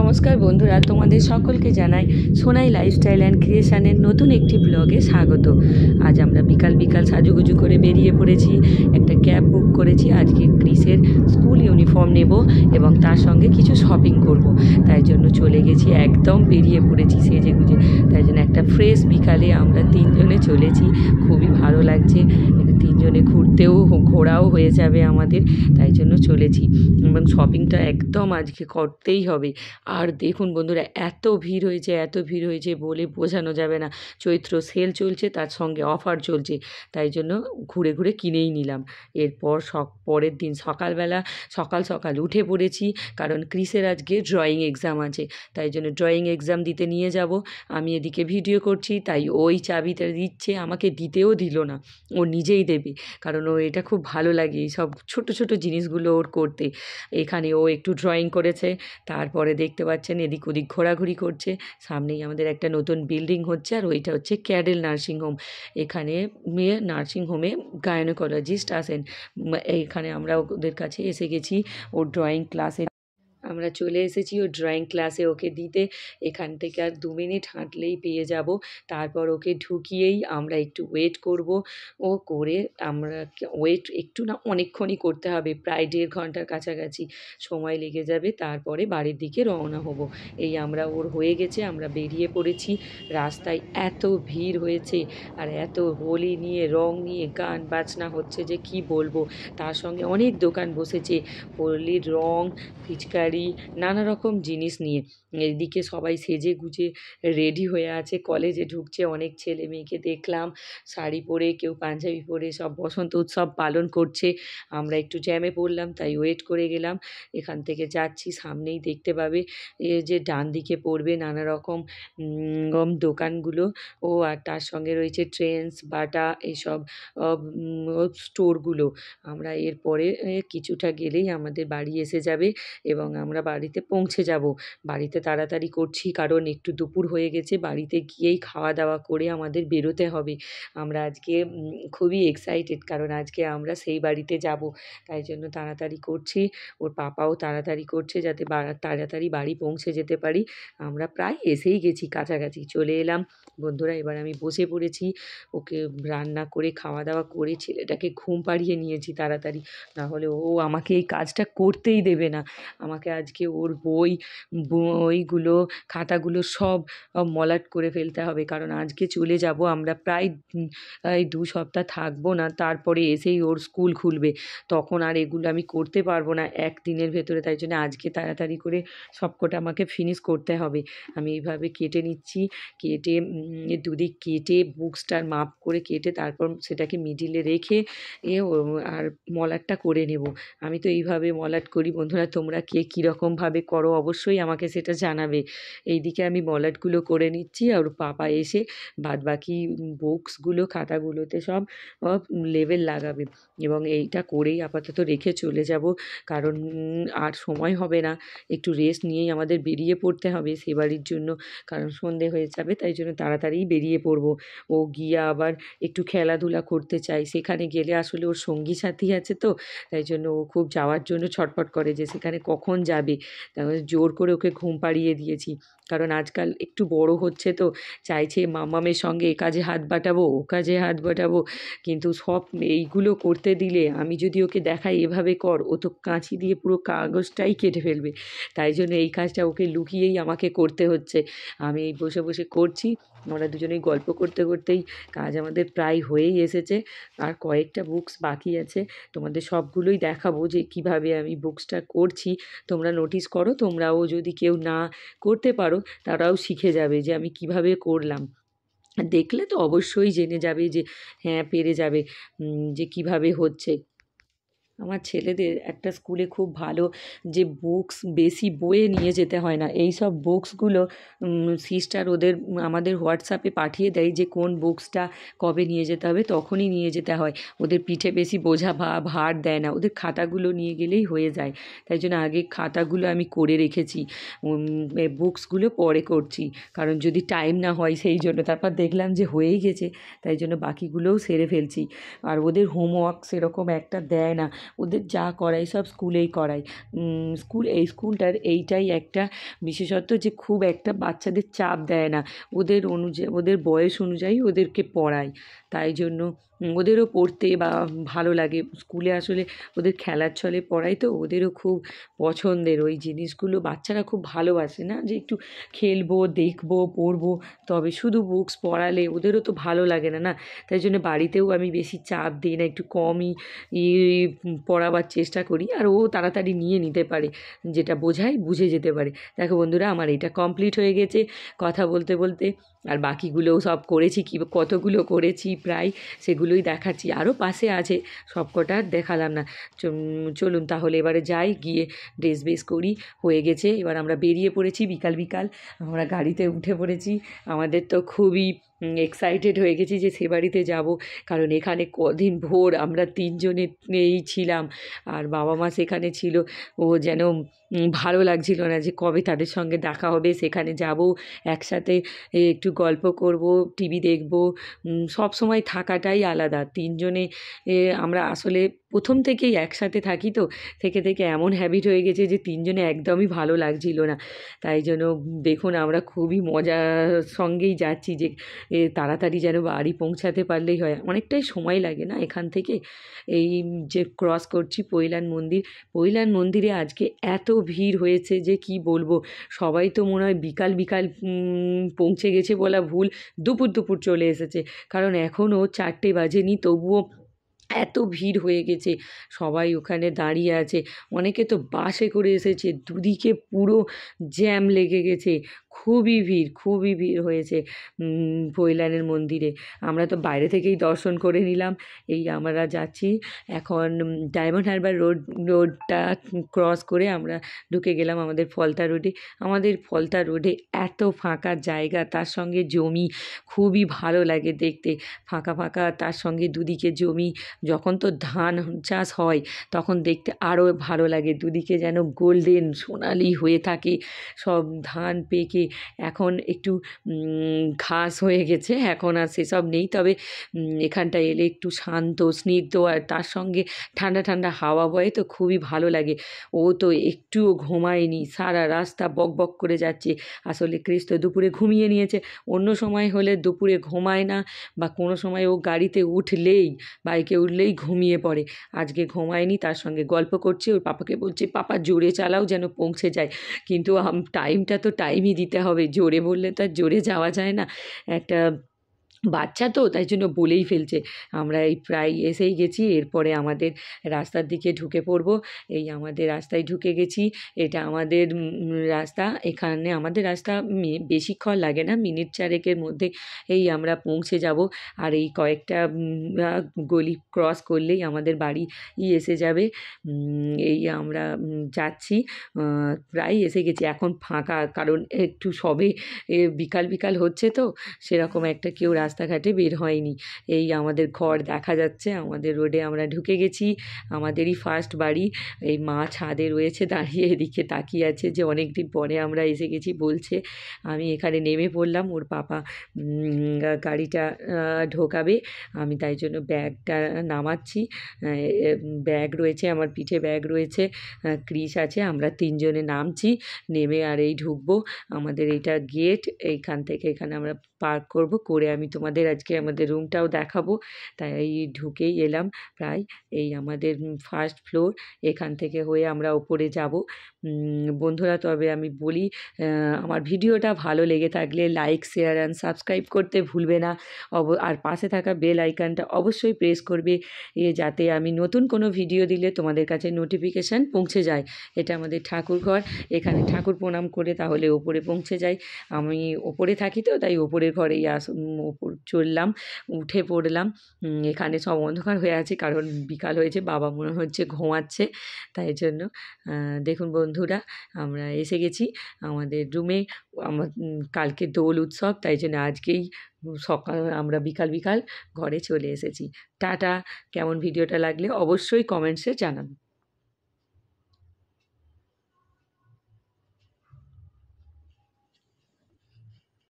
নমস্কার বন্ধুরা, তোমাদের সকলকে জানাই সোনাই লাইফস্টাইল অ্যান্ড ক্রিয়েশনের নতুন একটি ব্লগে স্বাগত। আজ আমরা বিকাল সাজুগুজু করে বেরিয়ে পড়েছি। একটা ক্যাব বুক করেছি। আজকে ক্রিসের স্কুল ইউনিফর্ম নেব এবং তার সঙ্গে কিছু শপিং করব। তাই জন্য চলে গেছি, একদম বেরিয়ে পড়েছি সেজে গুজে। তাই জন্য একটা ফ্রেশ বিকালে আমরা তিনজনে চলেছি। খুবই ভালো লাগছে, তিনজনে ঘোরাও হয়ে যাবে আমাদের, তাই জন্য চলেছি। এবং শপিংটা একদম আজকে করতেই হবে। আর দেখুন বন্ধুরা, এত ভিড় হয়েছে বলে বোঝানো যাবে না। চৈত্র সেল চলছে, তার সঙ্গে অফার চলছে, তাই জন্য ঘুরে ঘুরে কিনেই নিলাম। এরপর পরের দিন সকালবেলা সকাল উঠে পড়েছি, কারণ ক্রিসের আজকে ড্রয়িং এক্সাম আছে। তাই জন্য ড্রয়িং এক্সাম দিতে নিয়ে যাব। আমি এদিকে ভিডিও করছি, তাই ওই চাবিটা দিচ্ছে, আমাকে দিতেও দিল না, ও নিজেই দেবে। কারণ ও এটা খুব ভালো লাগে, এই সব ছোটো জিনিসগুলো ওর করতে। এখানে ও একটু ড্রয়িং করেছে, তারপরে দেখতে পাচ্ছেন এদিক ওদিক ঘোরাঘুরি করছে। সামনেই আমাদের একটা নতুন বিল্ডিং হচ্ছে, আর ওইটা হচ্ছে ক্যাডেল নার্সিংহোম। এখানে নার্সিংহোমে গাইনোকোলজিস্ট আসেন। এইখানে আমরা ওদের কাছে এসে গেছি ওর ড্রয়িং ক্লাসে। আমরা চলে এসেছি ওর ড্রয়িং ক্লাসে ওকে দিতে। এখান থেকে আর 2 মিনিট হাঁটলেই পেয়ে যাব। তারপর ওকে ঢুকিয়েই আমরা একটু ওয়েট করব। ও করে আমরা ওয়েট একটু না, অনেকক্ষণই করতে হবে, প্রায় 1.5 ঘন্টার কাছাকাছি সময় লেগে যাবে। তারপরে বাড়ির দিকে রওনা হব। এই আমরা ওর হয়ে গেছে, আমরা বেরিয়ে পড়েছি। রাস্তায় এত ভিড় হয়েছে, আর এত হোলি নিয়ে, রং নিয়ে গান বাজনা হচ্ছে যে কি বলবো। তার সঙ্গে অনেক দোকান বসেছে হোলির রং, পিচকারি, নানা রকম জিনিস নিয়ে। এদিকে সবাই সেজে গুজে রেডি হয়ে আছে, কলেজে ঢুকছে। অনেক ছেলে মেয়েকে দেখলাম শাড়ি পরে, কেউ পাঞ্জাবি পরে, সব বসন্ত উৎসব পালন করছে। আমরা একটু জ্যামে পড়লাম, তাই ওয়েট করে গেলাম। এখান থেকে যাচ্ছি, সামনেই দেখতে পাবে যে ডান দিকে পড়বে নানা রকম দোকানগুলো। আর তার সঙ্গে রয়েছে ট্রেন্ডস, বাটা, এইসব স্টোরগুলো। আমরা এরপরে কিছুটা গেলেই আমাদের বাড়ি এসে যাবে এবং আমরা বাড়িতে পৌঁছে যাব। বাড়িতে তাড়াতাড়ি করছি, কারণ একটু দুপুর হয়ে গেছে। বাড়িতে গিয়েই খাওয়া দাওয়া করে আমাদের বেরোতে হবে। আমরা আজকে খুবই এক্সাইটেড, কারণ আজকে আমরা সেই বাড়িতে যাব। তাই জন্য তাড়াতাড়ি করছি। ওর পাপাও তাড়াতাড়ি করছে, যাতে তাড়াতাড়ি বাড়ি পৌঁছে যেতে পারি। আমরা প্রায় এসেই গেছি, কাছাকাছি চলে এলাম। বন্ধুরা, এবার আমি বসে পড়েছি। ওকে রান্না করে খাওয়া দাওয়া করে ছেলেটাকে ঘুম পাড়িয়ে নিয়েছি তাড়াতাড়ি, না হলে ও আমাকে এই কাজটা করতেই দেবে না। আমাকে আজকে ওর বইগুলো, খাতাগুলো সব মলাট করে ফেলতে হবে, কারণ আজকে চলে যাব আমরা। প্রায় 2 সপ্তাহ থাকবো না, তারপরে এসেই ওর স্কুল খুলবে। তখন আর এগুলো আমি করতে পারবো না একদিনের ভেতরে। তাই জন্য আজকে তাড়াতাড়ি করে সবকটা আমাকে ফিনিশ করতে হবে। আমি এইভাবে কেটে নিচ্ছি, কেটে দুদিক কেটে বুকসটার মাপ করে কেটে তারপর সেটাকে মিডিলে রেখে আর মলাটটা করে নেব। আমি তো এইভাবে মলাট করি। বন্ধুরা, তোমরা কে কীরকমভাবে করো অবশ্যই আমাকে সেটা জানাবে। এইদিকে আমি মলাটগুলো করে নিচ্ছি, আর পাপা এসে বাদবাকি বুকসগুলো, খাতাগুলোতে সব লেবেল লাগাবে। এবং এইটা করেই আপাতত রেখে চলে যাব, কারণ আর সময় হবে না। একটু রেস্ট নিয়েই আমাদের বেরিয়ে পড়তে হবে সে বাড়ির জন্য, কারণ সন্ধে হয়ে যাবে। তাই জন্য তাড়াতাড়ি বেরিয়ে পড়ব। ও গিয়ে আবার একটু খেলাধুলা করতে চাই। সেখানে গেলে আসলে ওর সঙ্গী সাথী আছে তো, তাই জন্য ও খুব যাওয়ার জন্য ছটফট করে যে সেখানে কখন যাবে। তারপরে জোর করে ওকে ঘুম পাড়িয়ে দিয়েছি, কারণ আজকাল একটু বড় হচ্ছে তো, চাইছে মামামের সঙ্গে এ কাজে হাত বাটাবো, ও কাজে হাত বাটাবো। কিন্তু সব এইগুলো করতে দিলে আমি যদি ওকে দেখাই এভাবে কর, ও তো কাঁচি দিয়ে পুরো কাগজটাই কেটে ফেলবে। তাই জন্য এই কাজটা ওকে লুকিয়েই আমাকে করতে হচ্ছে। আমি এই বসে বসে করছি। আমরা দুজনেই গল্প করতে করতেই কাজ আমাদের প্রায় হয়েই এসেছে। আর কয়েকটা বুকস বাকি আছে, তোমাদের সবগুলোই দেখাবো যে কিভাবে আমি বুকসটা করছি। তোমরা নোটিস করো, তোমরাও যদি কেউ না করতে পারো তারাও শিখে যাবে যে আমি কিভাবে করলাম। দেখলে তো অবশ্যই জেনে যাবে যে হ্যাঁ, পেরে যাবে যে কিভাবে হচ্ছে। আমার ছেলেদের একটা স্কুলে খুব ভালো যে বুকস বেশি বয়ে নিয়ে যেতে হয় না, এই সব বুকসগুলো সিস্টার আমাদের হোয়াটসঅ্যাপে পাঠিয়ে দেয় যে কোন বুকসটা কবে নিয়ে যেতে হবে, তখনই নিয়ে যেতে হয়। ওদের পিঠে বেশি বোঝা ভার দেয় না, ওদের খাতাগুলো নিয়ে গেলেই হয়ে যায়। তাই জন্য আগে খাতাগুলো আমি করে রেখেছি, বুকসগুলো পরে করছি, কারণ যদি টাইম না হয় সেই জন্য। তারপর দেখলাম যে হয়েই গেছে, তাই জন্য বাকিগুলোও সেরে ফেলছি। আর ওদের হোমওয়ার্ক সেরকম একটা দেয় না, ওদের যা করাই সব স্কুলেই করাই। এই স্কুলটার এইটাই একটা বিশেষত্ব যে খুব একটা বাচ্চাদের চাপ দেয় না, ওদের বয়স অনুযায়ী ওদেরকে পড়ায়। তাই জন্য ওদেরও পড়তে বা ভালো লাগে। স্কুলে আসলে ওদের খেলার ছলে পড়ায়, তো ওদেরও খুব পছন্দের ওই জিনিসগুলো। বাচ্চারা খুব ভালোবাসে না যে একটু খেলবো, দেখবো, পড়বো, তবে শুধু বুকস পড়ালে ওদেরও তো ভালো লাগে না, না? তাই জন্য বাড়িতেও আমি বেশি চাপ দিই না, একটু কমই পড়াবার চেষ্টা করি, আর ও তাড়াতাড়ি নিয়ে নিতে পারে, যেটা বোঝায় বুঝে যেতে পারে। দেখো বন্ধুরা, আমার এটা কমপ্লিট হয়ে গেছে কথা বলতে বলতে, আর বাকিগুলোও সব করেছি, কতগুলো করেছি প্রায় সেগুলোই দেখাচ্ছি। আরও পাশে আছে, সব কটা আর দেখালাম না। চলুন তাহলে এবারে যাই, গিয়ে ড্রেস বেস করি। হয়ে গেছে, এবার আমরা বেরিয়ে পড়েছি। বিকাল বিকাল আমরা গাড়িতে উঠে পড়েছি। আমাদের তো খুবই এক্সাইটেড হয়ে গেছি যে সে বাড়িতে যাব, কারণ এখানে কদিন ভোর আমরা তিনজনেই ছিলাম, আর বাবা মা সেখানে ছিল। ও যেন ভালো লাগছিল না যে কবে তাদের সঙ্গে দেখা হবে, সেখানে যাব একসাথে, একটু গল্প করব, টিভি দেখব। সব সময় থাকাটাই আলাদা তিনজনে। আমরা আসলে প্রথম থেকেই একসাথে থাকি, তো থেকে থেকে এমন হ্যাবিট হয়ে গেছে যে তিনজনে একদমই ভালো লাগছিল না। তাই জন্য দেখুন, আমরা খুবই মজার সঙ্গেই যাচ্ছি যে তাড়াতাড়ি যেন বাড়ি পৌঁছাতে পারলেই হয়। অনেকটাই সময় লাগে না এখান থেকে, এই যে ক্রস করছি পৈলান মন্দির। পৈলান মন্দিরে আজকে এত ভিড় হয়েছে যে কি বলবো। সবাই তো মনে হয় বিকাল বিকাল পৌঁছে গেছে বলা ভুল, দুপুর দুপুর চলে এসেছে, কারণ এখনও 4টে বাজেনি, তবুও এত ভিড় হয়ে গেছে। সবাই ওখানে দাঁড়িয়ে আছে, অনেকে তো বাসে করে এসেছে, দুদিকে পুরো জ্যাম লেগে গেছে। খুবই ভিড় হয়েছে পৈলানের মন্দিরে। আমরা তো বাইরে থেকেই দর্শন করে নিলাম। এই আমরা যাচ্ছি এখন ডায়মন্ড হারবার রোডটা ক্রস করে আমরা ঢুকে গেলাম আমাদের ফলতা রোডে। আমাদের ফলতা রোডে এত ফাঁকা জায়গা, তার সঙ্গে জমি, খুবই ভালো লাগে দেখতে। ফাঁকা ফাঁকা, তার সঙ্গে দুদিকে জমি। যখন তো ধান চাষ হয় তখন দেখতে আরও ভালো লাগে, দুদিকে যেন গোল্ডেন সোনালি হয়ে থাকে সব ধান পেকে। এখন একটু ঘাস হয়ে গেছে, এখন আর সেসব নেই, তবে এখানটায় এলে একটু শান্ত স্নিগ্ধ, আর তার সঙ্গে ঠান্ডা ঠান্ডা হাওয়া বয়, তো খুবই ভালো লাগে। ও তো একটুও ঘুমায়নি, সারা রাস্তা বক বক করে যাচ্ছে। আসলে ক্রিস তো দুপুরে ঘুমিয়ে নিয়েছে, অন্য সময় হলে দুপুরে ঘুমায় না, বা কোনো সময় ও গাড়িতে বাইকে উঠলেই ঘুমিয়ে পড়ে। আজকে ঘুমায়নি, তার সঙ্গে গল্প করছে, ওর পাপাকে বলছে পাপা জোরে চালাও যেন পৌঁছে যায়। কিন্তু টাইমটা তো টাইমই দিতে হবে, জোরে বললে তো আর জোরে যাওয়া যায় না, একটা বাচ্চা তো, তাই জন্য বলেই ফেলছে। আমরা এই প্রায় এসেই গেছি, এরপরে আমাদের রাস্তার দিকে ঢুকে পড়ব। এই আমাদের রাস্তায় ঢুকে গেছি, এটা আমাদের রাস্তা। এখানে আমাদের রাস্তা বেশিক্ষণ লাগে না, মিনিট 4-এর মধ্যে এই আমরা পৌঁছে যাব। আর এই কয়েকটা গলি ক্রস করলেই আমাদের বাড়ি এসে যাবে। এই আমরা যাচ্ছি, প্রায় এসে গেছি। এখন ফাঁকা, কারণ একটু সবে বিকাল বিকাল হচ্ছে, তো সেরকম একটা কেউ রাস্তাঘাটে বের হয়নি। এই আমাদের ঘর দেখা যাচ্ছে, আমাদের রোডে আমরা ঢুকে গেছি। আমাদেরই ফার্স্ট বাড়ি। এই মা ছাদে রয়েছে দাঁড়িয়ে, এদিকে তাকিয়ে আছে যে অনেক দিন পরে আমরা এসে গেছি বলছে। আমি এখানে নেমে পড়লাম, ওর পাপা গাড়িটা ঢোকাবে, আমি তাই জন্য ব্যাগটা নামাচ্ছি। ব্যাগ রয়েছে, আমার পিঠে ব্যাগ রয়েছে, ক্রিস আছে, আমরা তিনজনে নামছি, নেমে আর এই ঢুকবো। আমাদের এইটা গেট, এইখান থেকে এখানে আমরা পার্ক করব, করে আমি তোমাদের আজকে আমাদের রুমটাও দেখাবো। তাই ঢুকেই এলাম প্রায়। এই আমাদের ফার্স্ট ফ্লোর, এখান থেকে হয়ে আমরা ওপরে যাব। বন্ধুরা, তবে আমি বলি, আমার ভিডিওটা ভালো লেগে থাকলে লাইক, শেয়ার অ্যান্ড সাবস্ক্রাইব করতে ভুলবে না। আর পাশে থাকা বেল আইকনটা অবশ্যই প্রেস করবে, যাতে আমি নতুন কোনো ভিডিও দিলে তোমাদের কাছে নোটিফিকেশান পৌঁছে যায়। এটা আমাদের ঠাকুর ঘর, এখানে ঠাকুর প্রণাম করে তাহলে ওপরে পৌঁছে যাই। আমি ওপরে থাকি, তো তাই ওপরের ঘরেই ওপর চললাম, উঠে পড়লাম। এখানে সব অন্ধকার হয়ে আছে, কারণ বিকাল হয়েছে, বাবা মনে হচ্ছে ঘুমাচ্ছে, তাই জন্য। দেখুন বন্ধুরা, আমরা এসে গেছি আমাদের রুমে। আমার কালকে দোল উৎসব, তাই জন্য আজকেই আমরা বিকাল বিকাল ঘরে চলে এসেছি। টাটা। কেমন ভিডিওটা লাগলে অবশ্যই কমেন্টসে জানান।